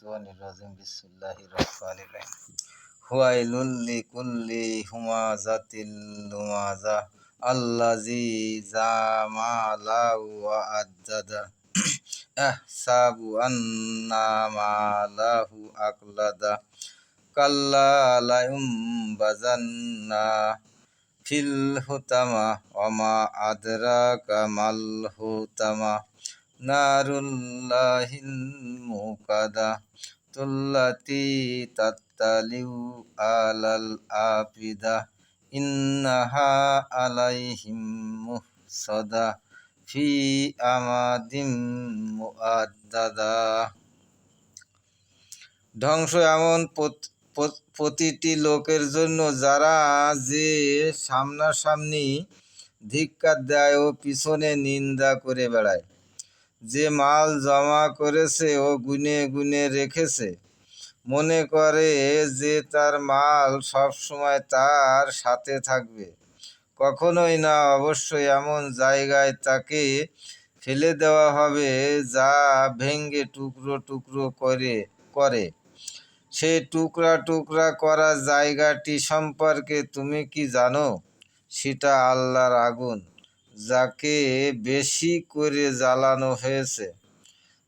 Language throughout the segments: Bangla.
শাইতানির রাজিম বিসমিল্লাহির রহমানির রহিম হুয়াইলুল লিকুল্লি হুমাযাতিল লুমাযা আল্লাযী জামালা ওয়া আদ্দাদা আহসাবু আন্না মালাহু আকলাদা কাল্লা লা ইউনবাযান্না ফিল হুতামা ওয়া মা আদরাকা মাল হুতামা নারুল্লাহিল মুকাদা তুল্লাতি তাত্তালিউ আলাল আফিদা ইন্নাহা আলাইহিম মুহসাদা ফি আমাদিম মুআদ্দাদা। ধ্বংস এমন প্রতিটি লোকের জন্য যারা যে সামনাসামনি ধিক্কার দেয় ও পিছনে নিন্দা করে বেড়ায়, যে মাল জমা করেছে ও গুনে গুনে রেখেছে, মনে করে যে তার মাল সবসময় তার সাথে থাকবে। কখনোই না, অবশ্যই এমন জায়গায় তাকে ফেলে দেওয়া হবে যা ভেঙে টুকরো টুকরো করে। সেই টুকরা টুকরা করা জায়গাটি সম্পর্কে তুমি কি জানো? সেটা আল্লাহর আগুন, যাকে বেশি করে জ্বালানো হয়েছে,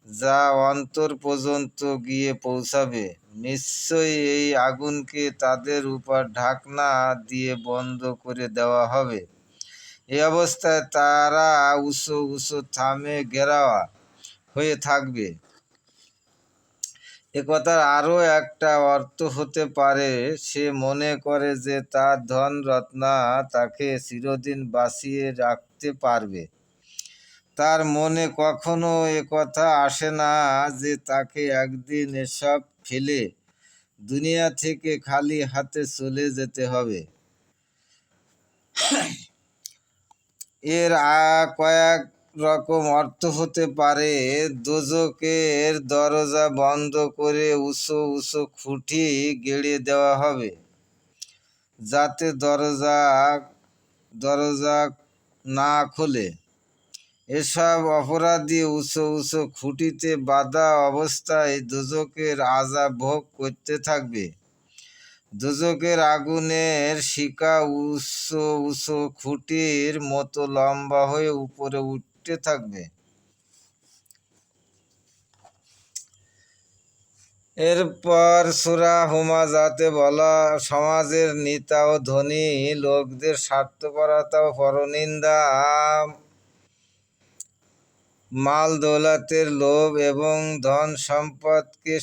যা অন্তর পর্যন্ত গিয়ে পৌঁছাবে। নিশ্চয়ই এই আগুনকে তাদের উপর ঢাকনা দিয়ে বন্ধ করে দেওয়া হবে। এই অবস্থায় তারা উঁচু উঁচু থামে ঘেরাওয়া হয়ে থাকবে। একথার আরও একটা অর্থ হতে পারে, সে মনে করে যে তার ধন রত্না তাকে চিরদিন বাঁচিয়ে রাখতে পারবে। তার মনে কখনো একথা আসে না যে তাকে একদিন এসব ফেলে দুনিয়া থেকে খালি হাতে চলে যেতে হবে। এর কয়েক রকম অর্থ হতে পারে। দোজখের দরজা বন্ধ করে উঁচু উঁচু খুঁটি গেড়ে দেওয়া হবে, যাতে দরজা না খোলে। এসব অপরাধী উঁচু উঁচু খুঁটিতে বাঁধা অবস্থায় দোজখের আযাব ভোগ করতে থাকবে। দোজখের আগুনের শিখা উঁচু উঁচু খুঁটির মতো লম্বা হয়ে উপরে উঠতে থাকবে। এরপর সূরা হুমাযাতে বলা সমাজের নেতা ও ধনী লোকদের স্বার্থপরতা ও পরনিন্দা, মাল দৌলতের লোভ এবং ধন সম্পদকে